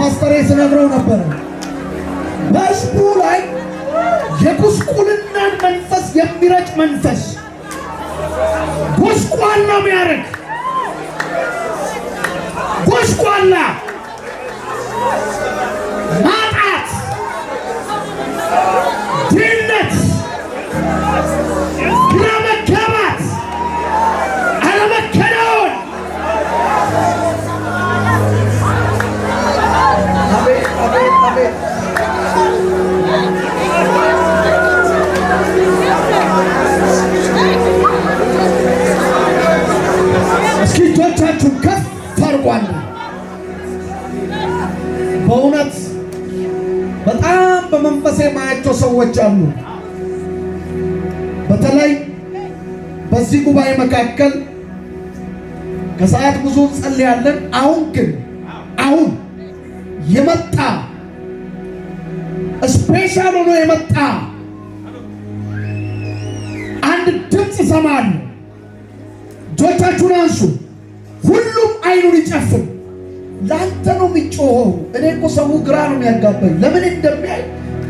ለፓስተር ስነግረው ነበር። በሕዝቡ ላይ የጉስቁልናን መንፈስ የሚረጭ መንፈስ ጉስቋላ የሚያደርግ ጉስቋላ ማጣት፣ ድህነት፣ ግራ መጋባት፣ አለመከናወን አቤት አቤት አቤት እስኪ እጆቻችሁን ከፍ አድርጓል። በእውነት በጣም በመንፈሴ ማያቸው ሰዎች አሉ። በተለይ በዚህ ጉባኤ መካከል ከሰዓት ብዙ እንጸልያለን። አሁን የመጣ ስፔሻል ሆኖ የመጣ አንድ ድምፅ ሰማሉ። እጆቻችሁን አንሱ። ሁሉም አይኑን ይጨፍን። ላንተ ነው የሚጮኸው። እኔ እኮ ሰው ግራ ነው የሚያጋባኝ። ለምን እንደሚያይ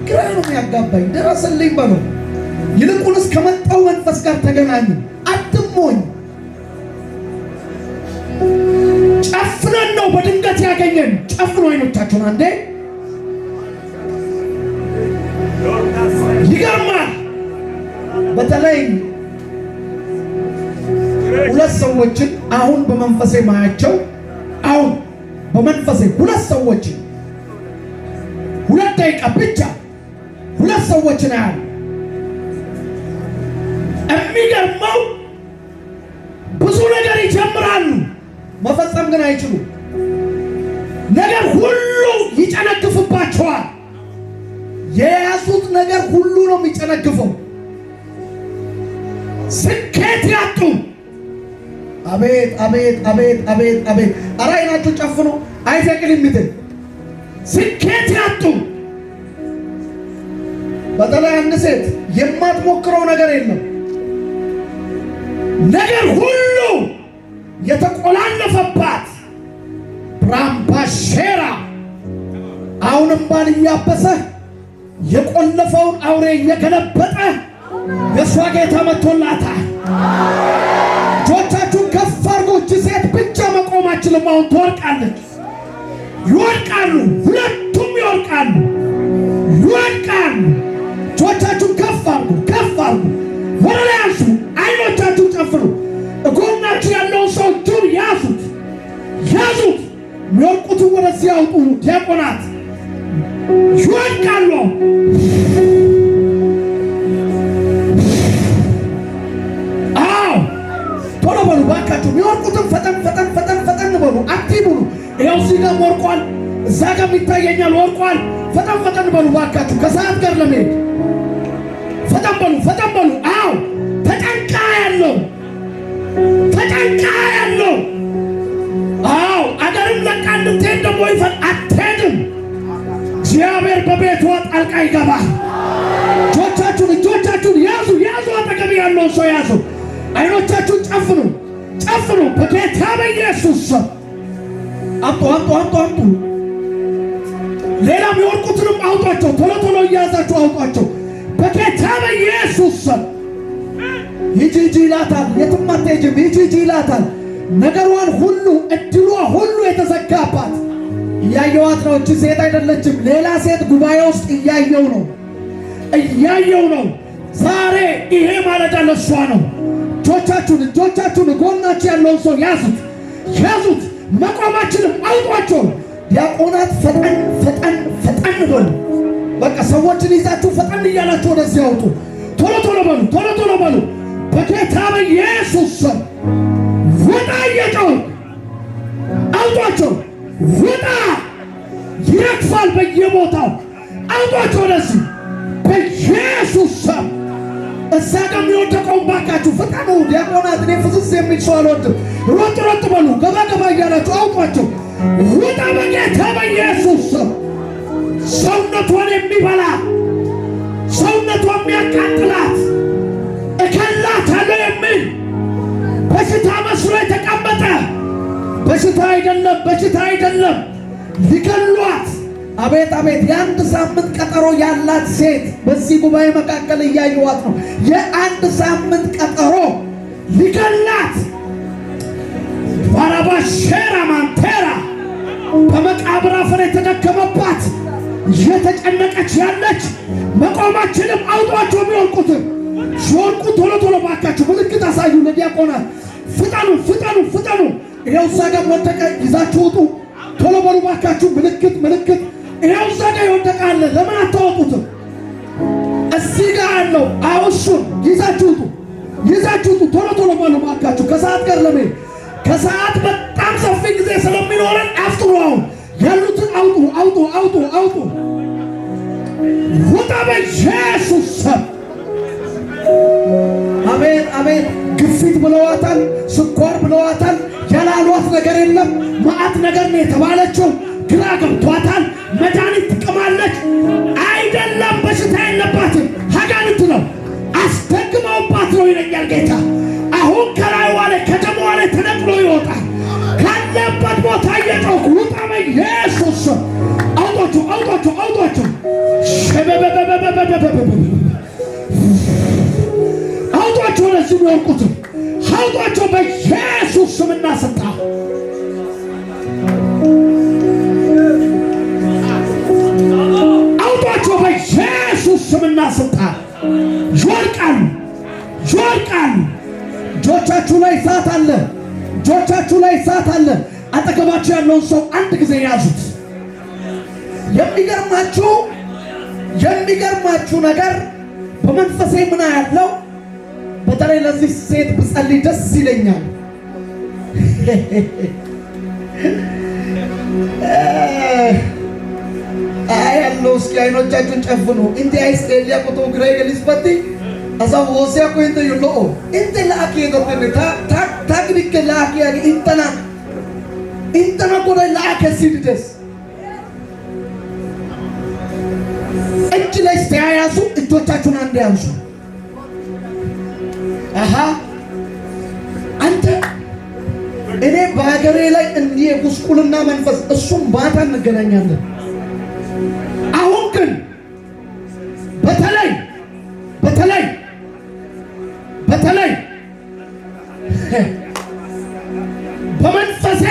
ግራ ነው የሚያጋባኝ። ድረስልኝ በለው። ይልቁንስ ከመጣው መንፈስ ጋር ተገናኙ። አትሞኝ። ጨፍነን ነው በድንገት ያገኘን። ጨፍኖ አይኖቻችሁን አንዴ። ይገርማል። በተለይ ሁለት ሰዎችን አሁን በመንፈሴ ማያቸው። አሁን በመንፈሴ ሁለት ሰዎችን 2 ደቂቃ ብቻ ሁለት ሰዎችን አያሉ። የሚገርመው ብዙ ነገር ይጀምራሉ፣ መፈጸም ግን አይችሉም። ነገር ሁሉ ይጨነግፍባቸዋል። የያዙት ነገር ሁሉ ነው የሚጨነግፈው። ስኬት ያጡ። አቤት አቤት አቤት አቤት አቤት! ኧረ አይናችሁ ጨፍኑ። አይፈቅድም ይተን ስኬት ያጡ። በተለይ አንድ ሴት የማትሞክረው ነገር የለም። ነገር ሁሉ የተቆላለፈባት ብራምባሼራ አሁንም ባል እያበሰ የቆለፈውን አውሬ እየገለበጠ የሷ ጌታ መጥቶላታል። እጆቻችሁን ከፍ አድርጉ። እቺ ሴት ብቻ መቆም አትችልም። አሁን ትወድቃለች። ይወድቃሉ፣ ሁለቱም ይወድቃሉ፣ ይወድቃሉ። እጆቻችሁን ከፍ አድርጉ፣ ከፍ አድርጉ፣ ወደ ላይ አንሱ። አይኖቻችሁን ጨፍኑ። እጎናችሁ ያለውን ሰው እጁን ያዙት፣ ያዙት። የሚወድቁትን ወደዚህ ያውጡ። ዲያቆናት ይወድቃሉ። ቶሎ በሉ ባካችሁ። የሚወድቁትን ፈጠን ፈጠን ፈጠን ፈጠን በሉ። አትይቡሉ። ይኸው እዚህ ጋር ወርቋል፣ እዛ ጋር ይታየኛል ወርቋል። ፈጠን ፈጠን በሉ ባካችሁ፣ ከሰዓት ጋር ለመሄድ ፈጠን በሉ፣ ፈጠን በሉ። አዎ ተጨንቃ ያለው አዎ አገርም ለቃ እንድትሄድ ደግሞ አትሄድም። እግዚአብሔር በቤቷ ጣልቃ ይገባል። እጆቻችሁን ያዙ፣ ያዙ። አጠገብ ያለውን ሰው ያዙ። አይኖቻችሁን ጨፍኑ፣ ጨፍኑ። በጌታ በኢየሱስ ስም አምጡ። ሌላም የወርቁትንም አውጧቸው። ቶሎ ቶሎ እያያዛችሁ አውጧቸው። በጌታ በኢየሱስ ስም ሂጂ ይላታል። የትም አትሄጂም። ሂጂ ይላታል። ነገሯን ሁሉ እድሏ ሁሉ የተዘጋባት እያየዋት ነው። እቺ ሴት አይደለችም፣ ሌላ ሴት ጉባኤ ውስጥ እያየው ነው። ዛሬ ይሄ ማለዳ ለሷ ነው። እጆቻችሁን ጎናችሁ ያለውን ሰው ያዙት። መቆማችንም አውጧቸው። ዲያቆናት ፈጠን በሉ። በቃ ሰዎችን ይዛችሁ ፈጠን እያላችሁ ወደዚህ ያውጡ። ቶሎ በሉ። በጌታ በኢየሱስ ስም ውጣ! እየጮሁ አውጧቸው። ውጣ! ይረግፋል በየቦታው። አውጧቸው ወደዚህ በኢየሱስ ስም። እዛ ጋር የሚወደቀውን ባካችሁ ፈጠኑ። ዲያቆናት እኔ ፍስስ የሚል ሰው አልወድም። ሮጥ በሉ። ገባ እያላችሁ አውጧቸው። ውጣ በጌታ በኢየሱስ ስም። ሰውነቷን የሚበላ ሰውነቷን የሚያቃጥላት እከላታለሁ የሚል በሽታ መስሎ የተቀመጠ በሽታ አይደለም። ሊገሏት አቤት አቤት! የአንድ ሳምንት ቀጠሮ ያላት ሴት በዚህ ጉባኤ መካከል እያየዋት ነው። የአንድ ሳምንት ቀጠሮ ሊገላት ባራባሼራ ማንቴራ በመቃብር አፈር የተደከመባት እየተጨነቀች ያለች መቆማችንም አውጧቸው የሚወልቁትን ሲወልቁ ቶሎ ቶሎ ባካችሁ ምልክት አሳዩ ለዲያቆናት። ፍጠኑ ፍጠኑ ፍጠኑ! ይኸው እዛ ጋር ወደቀ፣ ይዛችሁ ውጡ ቶሎ በሉ ባካችሁ። ምልክት ምልክት! ይኸው እዛ ጋር ይወደቃል። ለምን አታወጡትም? እዚህ ጋር አለው። አውሱን ይዛችሁ ውጡ፣ ይዛችሁ ውጡ ቶሎ ቶሎ በሉ ባካችሁ። ከሰዓት ጋር ለምን ከሰዓት በጣም ሰፊ ጊዜ ስለሚኖረን አፍጥሩ። አሁን ያሉትን አውጡ አውጡ አውጡ አውጡ! ውጣ በኢየሱስ ስም! አቤት አቤት! ግፊት ብለዋታል፣ ስኳር ብለዋታል። ያላሏት ነገር የለም። ማዕት ነገር ነው የተባለችው። ግራ ገብቷታል። መድኃኒት ትቅማለች አይደለም። በሽታ የለባትም፣ አጋንንት ነው። አስደግመውባት ነው ይለኛል ጌታ። አሁን ከላይዋ ላይ ከደሟ ላይ ተነቅሎ ይወጣል። ካለበት ቦታ እየጮኩ ውጣ በኢየሱስ ስም! አውጧቸው አውጧቸው አውጧቸው! አውጧቸው! ለዚህ የሚወርቁትን አውጧቸው በኢየሱስ ስምና ስልጣን! አውጧቸው በኢየሱስ ስምና ስልጣን! ይወርቃሉ ይወርቃሉ! እጆቻችሁ ላይ እሳት አለ፣ እጆቻችሁ ላይ እሳት አለ። አጠገባችሁ ያለውን ሰው አንድ ጊዜ ያዙት። የሚገርማችሁ ነገር በመንፈሴ ምን ያለው በተለይ ለዚህ ሴት ብጸልይ ደስ ይለኛል። ያለው እስኪ አይኖቻችሁን ጨፍኑ። እንዴ አይስቴሊያ ቁቶ ግሬ ገሊስፈቲ አሳው ወሲያ ኮንተ ይሎ እንተ ላኪ የገበታ ታግሪክ ላኪ ያጊ እንተና ቆዳ ላኪ ሲድደስ እጅ ላይ ተያያዙ። እጆቻችሁን አንድ ያንሱ። አንተ እኔ በሀገሬ ላይ እንዲህ የጉስቁልና መንፈስ እሱም ባታ እንገናኛለን። አሁን ግን በተለይ በመንፈሴ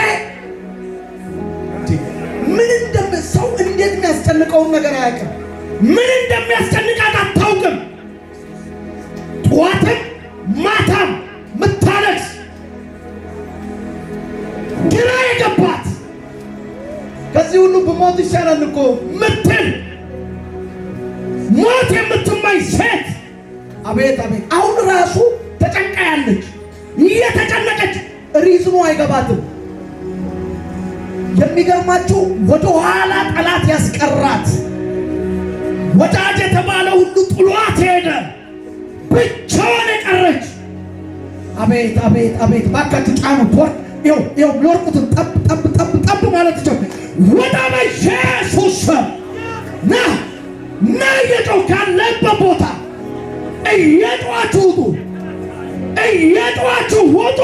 ምን እንደምሰው እንዴት የሚያስጨንቀውን ነገር አያውቅም። ምን እንደሚያስጨንቃት አታውቅም። ጠዋትም ማታም ምታለቅስ ግራ የገባት ከዚህ ሁሉ ብሞት ይሻላል እኮ ምትል ሞት የምትማኝ ሴት አቤት አቤት! አሁን ራሱ ተጨንቃ ያለች እየተጨነቀች ሪዝኑ አይገባትም። የሚገርማችሁ ወደ ኋላ ጠላት ያስቀራት ወዳጅ የተባለ ሁሉ ጥሏት ሄደ። ብቻዋን የቀረች አቤት አቤት አቤት! ባካችሁ ጫኑ ፖርት ይው የሚወርቁትን ጠብ ጠብ ጠብ ጠብ ማለት ጀመረ። ወደ በኢየሱስ ና እየጮህ ካለበት ቦታ እየጮኻችሁ ውጡ፣ እየጮኻችሁ ውጡ።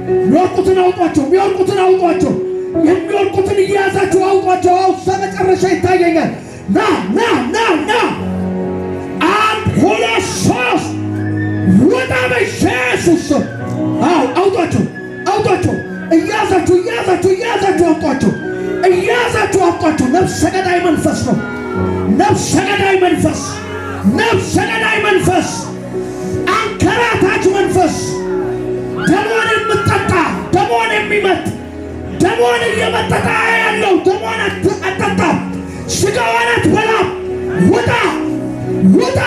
የሚወርቁትን አውጧቸው፣ የሚወርቁትን አውጧቸው፣ የሚወርቁትን እያያዛችሁ አውጧቸው። መጨረሻ ይታየኛል። ና አንድ ሁለት ሶስት! ውጣ በኢየሱስ ስም! አውጧቸው አውጧቸው! እያያዛችሁ አውጧቸው፣ እያያዛችሁ አውጧቸው። ነፍሰ ገዳይ መንፈስ ነው። ነፍሰ ገዳይ መንፈስ፣ ነፍሰ ገዳይ መንፈስ፣ አንከራታች መንፈስ፣ ደሞን የምትጠጣ ደሞን የሚመጥ ደሞን እየመጠጣ ያለው ደሞን አትጠጣም፣ ስጋዋን አትበላም። ውጣ ውጣ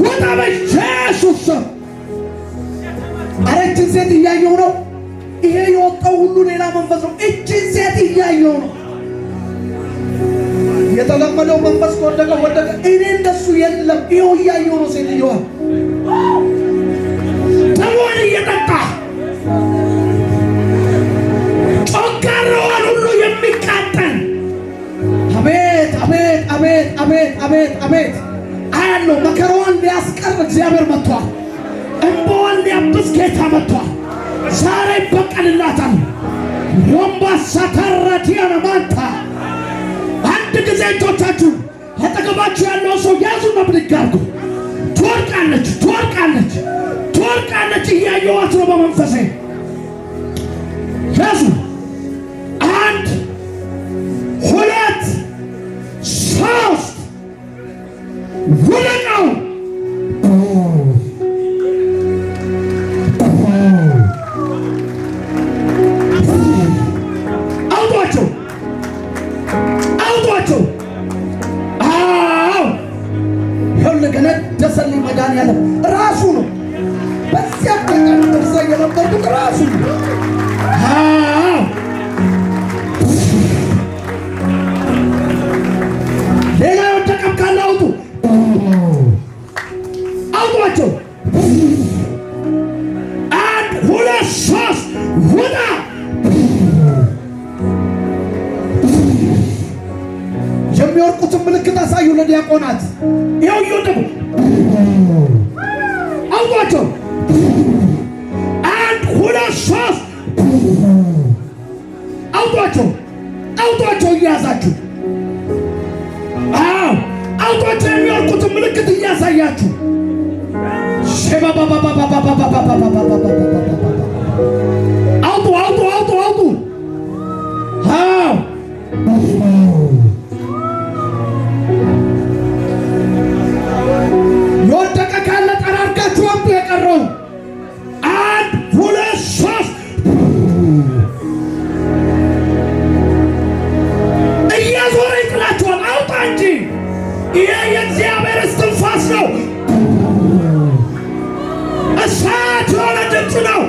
ውጣ በኢየሱስ ስም! ኧረ እችን ሴት እያየሁ ነው። ይሄ የወጣው ሁሉ ሌላ መንፈስ ነው። እችን ሴት እያየሁ ነው። የተለመደው መንፈስ ወደቀ። እኔ እንደሱ የለም። ይኸው እያየሁ ነው። ሴትዮዋ ደሞን እየጠጣ ጮጋራዋን ሁሉ የሚቃጠል አቤት አቤት አቤት አቤት አቤት አቤት! አያለው መከራዋን ሊያስቀር እግዚአብሔር መጥቷል። እንባዋን ሊያብስ ጌታ መጥቷል። ዛሬ ይበቀልላታል። ወምባሳ ተረቲያነ ማንታ አንድ ጊዜ እጆቻችሁን አጠገባችሁ ያለው ሰው ያዙና ብድግ አድርጉ። ትወድቃለች፣ ትወድቃለች፣ ትወድቃለች። እያየኋት ነው በመንፈሴ። ያዙ። 1 2 3 ውደቀው። አውጧቸው፣ አውጧቸው። አዎ ይኸውልህ ገነደሰልኝ መድኃኒዓለም ራሱ ነው። በዚያ ቀን ደርሳ የነበርኩት ራሱ ነው። አዎ ሌላ የወደቀም ካለ አውጡ፣ አውጧቸው። 1 2 3 ውጣ። የሚወርቁትን ምልክት አሳዩ ለዲያቆናት። ይኸው እየወደቁ አውጧቸው። 1 2 3 አውጧቸው፣ አውጧቸው እያያዛችሁ። አዎ አውጧቸው። የሚወርቁትን ምልክት እያሳያችሁ አውጡ፣ አውጡ፣ አውጡ፣ አውጡ። አዎ የወደቀ ካለ ጠራርጋችሁ አምጡ። የቀረው 1 2 3 እያዞረ ይጥላችኋል። አውጣ እንጂ ይሄ የእግዚአብሔር እስትንፋስ ነው። እሳት የሆነ ድምፅ ነው።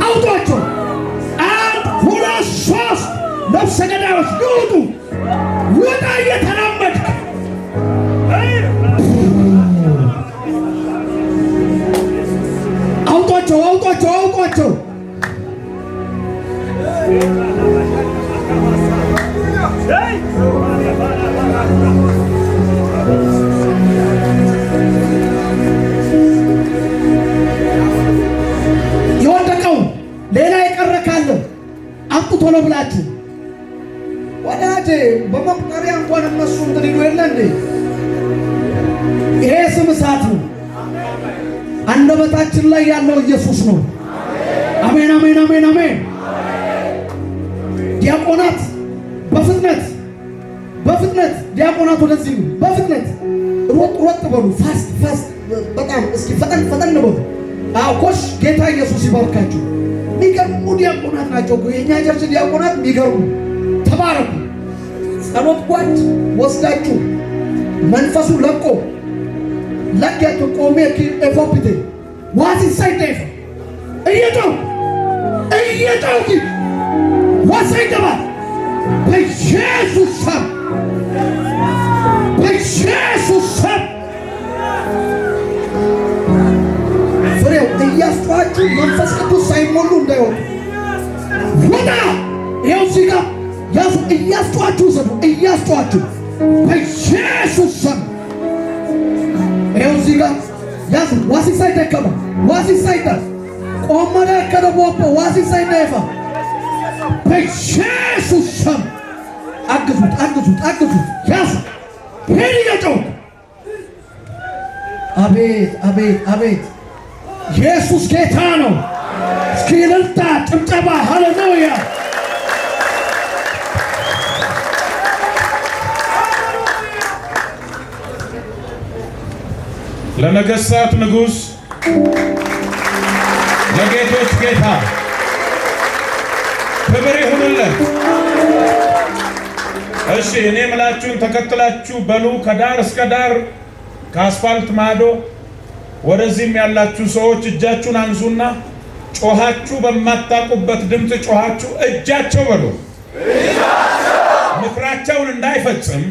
አውጧቸው። 1 2 3 ነፍሰ ገዳዮች ይውጡ። ውጣ እየተራመድክ አውጧቸው፣ አውጧቸው፣ አውጧቸው። የወደቀው ሌላ የቀረ ካለ አምጡ ቶሎ ብላችሁ። ወዳጄ በመቁጠሪያ እንኳን እነሱ እንትን ይሉ የለ እንዴ? ይሄ ስም እሳት ነው። አንደበታችን ላይ ያለው ኢየሱስ ነው። አሜን፣ አሜን፣ አሜን፣ አሜን። ዲያቆናት በፍጥነት በፍጥነት ዲያቆናት ወደዚህ በፍጥነት ሮጥ ሮጥ በሉ። ፋስት ፋስት በጣም እስኪ ፈጠን ፈጠን በሉ። አዎ ኮሽ ጌታ ኢየሱስ ይባርካችሁ። የሚገርሙ ዲያቆናት ናቸው እኮ የእኛ ቸርች ዲያቆናት የሚገርሙ። ተባረኩ። ጸሎት ጓድ ወስዳችሁ መንፈሱ ለቆ ለቀቱ ቆሜ ኤፎፒቴ ዋት ሳይደፍ እየተው ዋሳይደባ በኢየሱስ ስም በኢየሱስ ስም ፍሬው እያስጧችሁ መንፈስ ቅዱስ ሳይሞሉ እንዳይወጡ ወጣ። ይኸው እዚህ ጋር ያዙ። እያስጧችሁ ዘዱ እያስጧችሁ በኢየሱስ ስም ይኸው እዚህ ጋር ያዙ። ዋሲ ሳይደከማ ዋሲ ሳይዳ ቆመረ ከደቦፖ ዋሲ ሳይደፋ በኢየሱስ ስም አግዙት፣ አግዙት፣ አግዙት። ያዙ። ሄድ እየጮሁ አቤት፣ አቤት፣ አቤት። ኢየሱስ ጌታ ነው። እስኪ እልልታ፣ ጭብጨባ፣ ሃሌሉያ። ለነገሥታት ንጉሥ ለጌቶች ጌታ ክብር ይሁንለት። እሺ እኔ ምላችሁን ተከትላችሁ በሉ። ከዳር እስከ ዳር ከአስፋልት ማዶ ወደዚህም ያላችሁ ሰዎች እጃችሁን አንሱና ጮኻችሁ በማታውቁበት ድምፅ ጮኻችሁ እጃቸው በሉ። ምክራቸውን እንዳይፈጽም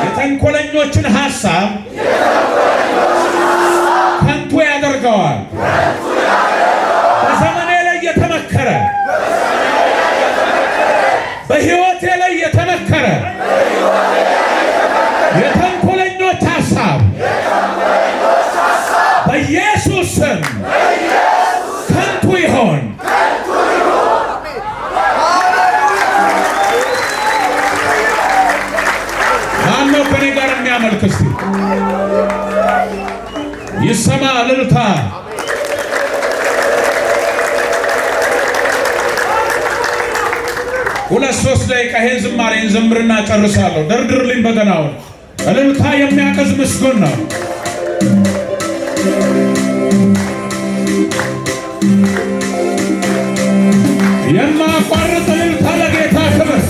የተንኮለኞችን ሐሳብ ከንቱ ያደርገዋል። በዘመኔ ላይ የተመከረ በሕይወቴ ላይ የተመከረ የተንኮለኞች ሐሳብ በኢየሱስ ስም ከንቱ ይሆን። 2-3 ደቂቃ ይሄን ዝማሬን ዘምርና ጨርሳለሁ። ደርድርልኝ በገናውን። እልልታ የሚያቀዝ ምስጉን ነው። የማያቋርጥ እልልታ ለጌታ ክብር።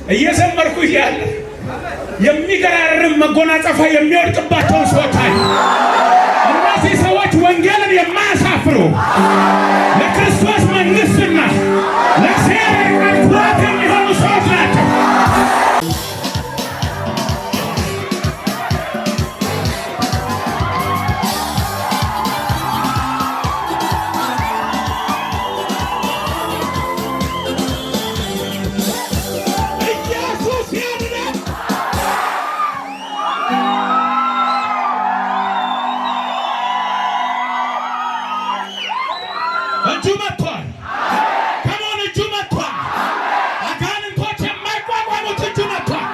እየዘመርኩ እያለ የሚገራርም መጎናጸፊያ የሚወድቅባቸውን ሰዎች አይ እነዚህ ሰዎች ወንጌልን የማያሳፍሩ ለክርስቶስ መንግሥትና ለእግዚአብሔር ቃል ኩራት የሚሆኑ ሰዎች ናቸው። እጁ መጥቷል። ከሞን እጁ መጥቷል። አጋንንቶች የማይቋቋሙት እጁ መጥቷል።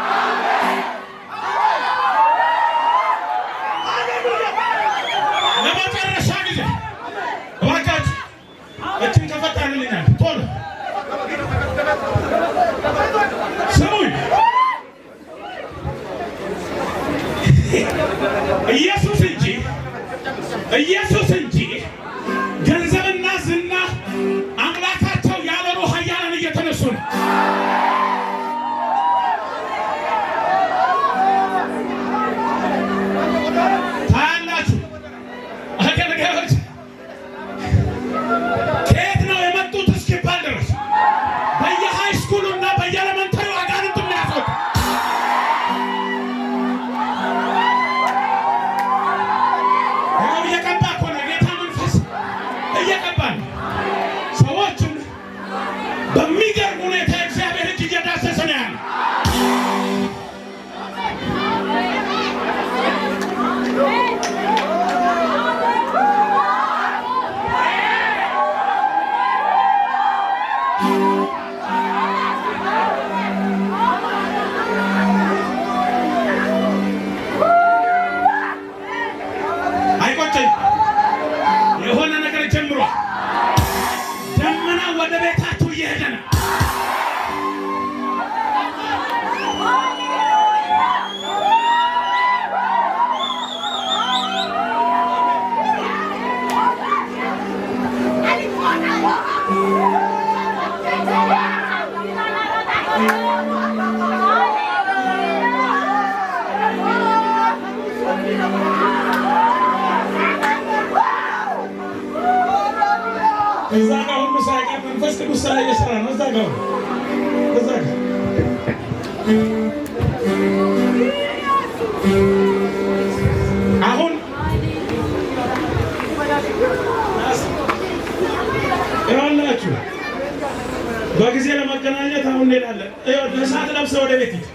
ለመጨረሻ ጊዜ እባካችሁ እችን ተፈታልኛል። ቶሎ ስሙኝ። ኢየሱስ እንጂ ገንዘብና ዝና አምላካቸው ያልሆኑ ኃያላን እየተነሱ ነው። ታያላችሁ። አገልጋዮች ከየት ነው የመጡት እስኪባል ድረስ በየሃይ ስኩሉ እና በየኤሌመንተሪው አጋንንት የሚያስወጡ እየቀባ እኮ ነው የጌታ መንፈስ እየቀባ ነው። ሰዎችን በሚገርም ሁኔታ እግዚአብሔር እጅ እየዳሰሰ ነው ያለ። አይቆጨኝ የሆነ ነገር ጀምሯል። ደመና ወደ ቤታችሁ እየሄደ ነው። እዛ ጋር ሁሉ ሳይቀር መንፈስ ቅዱስ ስራ እየሰራ ነው። እዛ ጋር አሁን ይኸውላችሁ በጊዜ ለመገናኘት አሁን እንሄዳለን። ለሰዓት ለብሰህ ወደ ቤት ሂድ።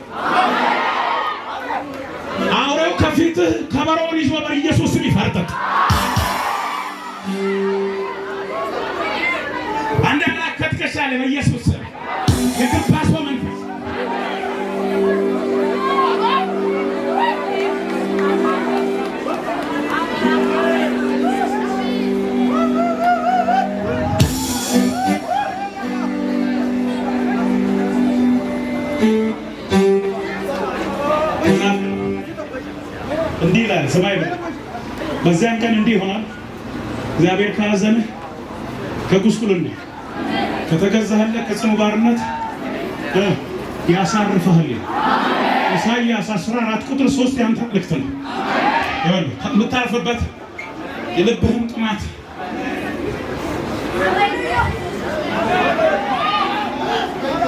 አውሬው ከፊትህ ከበሮውን ይዞ በኢየሱስ ስም ይፈርጠጥ። አንዳንድ ከትከሻለ በኢየሱስ ስም የግባስ መንፈስ እንዲህ ይላል። ሰማይ በዚያን ቀን እንዲህ ይሆናል። እግዚአብሔር ካዘነህ ከጉስቁልና ከተገዛህለት ከጽኑ ባርነት ያሳርፈሃል። ኢሳይያስ 14 ቁጥር 3 ያንተ መልእክት ነው። የምታርፍበት የልብህን ጥማት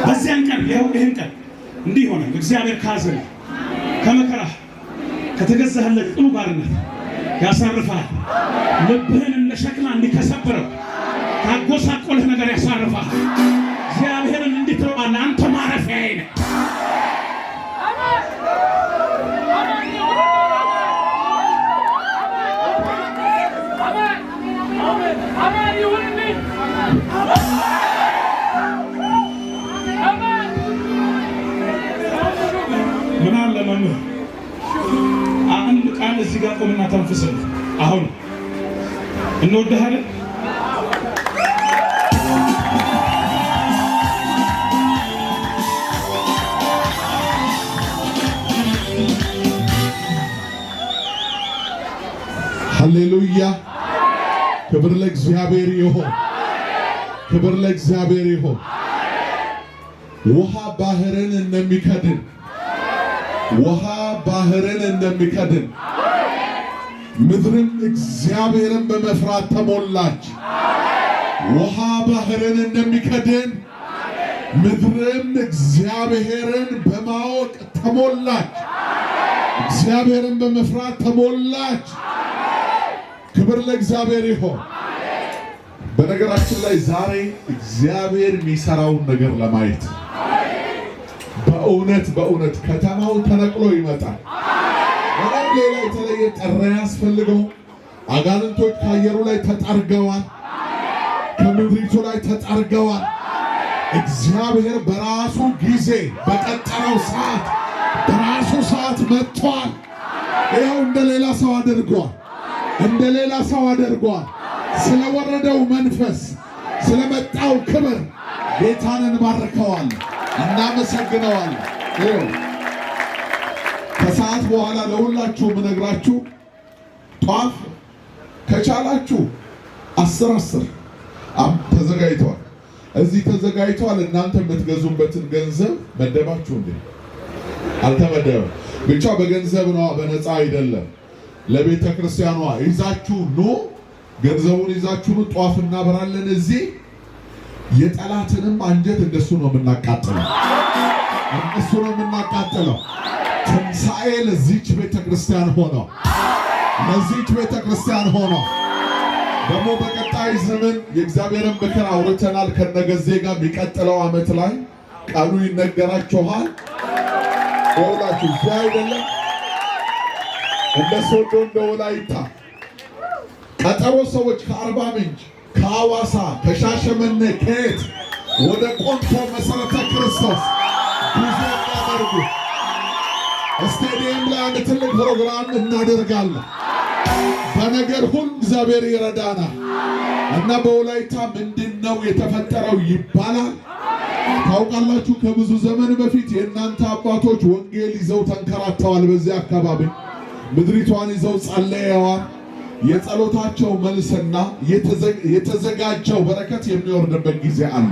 በዚያን ቀን ይህን ቀን እንዲህ ይሆናል። እግዚአብሔር ካዘነህ ከመከራህ ከተገዛህለት ጽኑ ባርነት ያሳርፈሃል። ልብህን እንደ ሸክላ እንዲከሰብረው ካጎሳቆልህ ነገር ያሳርፈሃል። እግዚአብሔርን እንድትለዋለህ አንተ ማረፊያዬ ነህ። ምን አለ መምህር አንድ ቃል እዚህ ጋር ቆምና ተንፍስልህ። አሁን እንወድሃለን። ሃሌሉያ! ክብር ለእግዚአብሔር ይሁን። ክብር ለእግዚአብሔር ይሁን። ውሃ ባህርን እንደሚከድን ውሃ ባህርን እንደሚከድን ምድርም እግዚአብሔርን በመፍራት ተሞላች። ውሃ ባህርን እንደሚከድን ምድርም እግዚአብሔርን በማወቅ ተሞላች። እግዚአብሔርን በመፍራት ተሞላች። ክብር ለእግዚአብሔር ይሁን። በነገራችን ላይ ዛሬ እግዚአብሔር የሚሰራውን ነገር ለማየት በእውነት ከተማው ተነቅሎ ይመጣል። ምንም ሌላ የተለየ ጥሪ ያስፈልገው። አጋንንቶች ከአየሩ ላይ ተጠርገዋል፣ ከምድሪቱ ላይ ተጠርገዋል። እግዚአብሔር በራሱ ጊዜ በቀጠረው ሰዓት በራሱ ሰዓት መጥቷል። ይኸው እንደ ሌላ ሰው አድርጓል። ስለወረደው መንፈስ ስለመጣው ክብር ጌታን እንባርከዋል፣ እናመሰግነዋለን። ከሰዓት በኋላ ለሁላችሁ ምነግራችሁ ጧፍ ከቻላችሁ 10 ተዘጋጅቷል። እዚህ ተዘጋጅቷል። እናንተ የምትገዙበትን ገንዘብ መደባችሁ እንዴ? አልተመደበም። ብቻ በገንዘብ ነው፣ በነፃ አይደለም። ለቤተ ክርስቲያኗ ይዛችሁ ኑ፣ ገንዘቡን ይዛችሁ ኑ። ጧፍ እናበራለን። እዚህ የጠላትንም አንጀት እንደሱ ነው የምናቃጥለው። ትንሣኤ ለዚች ቤተ ክርስቲያን ሆነው ደግሞ በቀጣይ ዘመን የእግዚአብሔርን ምክር አውርተናል ከነገዜ ጋር። የሚቀጥለው ዓመት ላይ ቃሉ ይነገራችኋል። ወላችሁ እዚህ አይደለም እንደ ሶዶ እንደ ወላይታ ቀጠሮ ሰዎች ከአርባ ምንጭ፣ ከሐዋሳ፣ ከሻሸመኔ፣ ከየት ወደ ቆንቶ መሠረተ ክርስቶስ ጉዞ የሚያደርጉ ስቴዲየም ላይ አንድ ትልቅ ፕሮግራም እናደርጋለን። በነገር ሁሉ እግዚአብሔር ይረዳናል እና በወላይታ ምንድነው የተፈጠረው ይባላል። ታውቃላችሁ፣ ከብዙ ዘመን በፊት የእናንተ አባቶች ወንጌል ይዘው ተንከራተዋል። በዚህ አካባቢ ምድሪቷን ይዘው ጸለየዋል። የጸሎታቸው መልስና የተዘጋጀው በረከት የሚወርድበት ጊዜ አለ።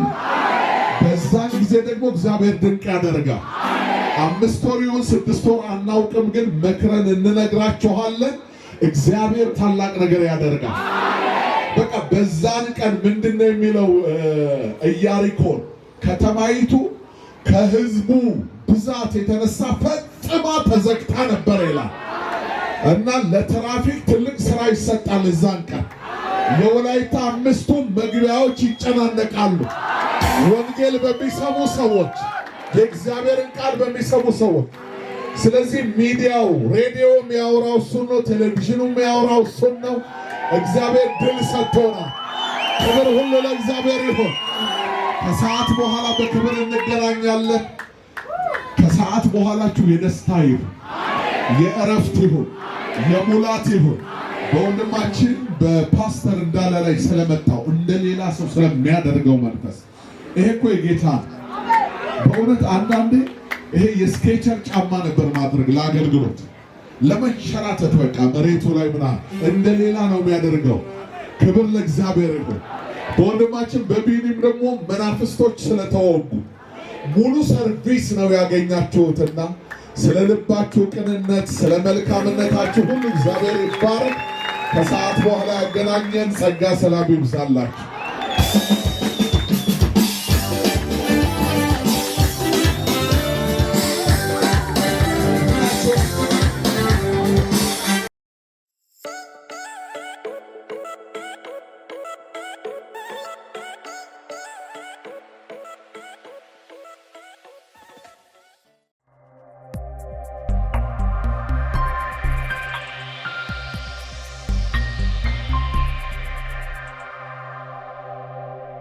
በዛን ጊዜ ደግሞ እግዚአብሔር ድንቅ ያደርጋል። 5 ወር ይሁን 6 ወር አናውቅም፣ ግን መክረን እንነግራችኋለን። እግዚአብሔር ታላቅ ነገር ያደርጋል። በቃ በዛን ቀን ምንድነው የሚለው? ኢያሪኮን ከተማይቱ ከህዝቡ ብዛት የተነሳ ፈጽማ ተዘግታ ነበር ይላል እና ለትራፊክ ትልቅ ስራ ይሰጣል። እዛን ቀን የወላይታ 5ቱ መግቢያዎች ይጨናነቃሉ። ወንጌል በሚሰሙ ሰዎች፣ የእግዚአብሔርን ቃል በሚሰሙ ሰዎች። ስለዚህ ሚዲያው ሬዲዮ የሚያወራው እሱን ነው፣ ቴሌቪዥኑ የሚያወራው እሱን ነው። እግዚአብሔር ድል ሰጥቶናል። ክብር ሁሉ ለእግዚአብሔር ይሁን። ከሰዓት በኋላ በክብር እንገናኛለን። ከሰዓት በኋላችሁ የደስታ ይሁን፣ የእረፍት ይሁን፣ የሙላት ይሁን። በወንድማችን በፓስተር እንዳለ ላይ ስለመጣው እንደሌላ ሰው ስለሚያደርገው መንፈስ ይሄ እኮ የጌታ በእውነት አንዳንዴ ይሄ የስኬቸር ጫማ ነበር ማድረግ ለአገልግሎት ለመንሸራተት በቃ መሬቱ ላይ ምናምን እንደሌላ ነው የሚያደርገው። ክብር ለእግዚአብሔር ይሁን። በወንድማችን በቢኒም ደግሞ መናፍስቶች ስለተወጉ ሙሉ ሰርቪስ ነው ያገኛችሁትና ስለ ልባችሁ ቅንነት፣ ስለ መልካምነታችሁ ሁሉ እግዚአብሔር ይባረክ። ከሰዓት በኋላ ያገናኘን ጸጋ ሰላም ይብዛላችሁ።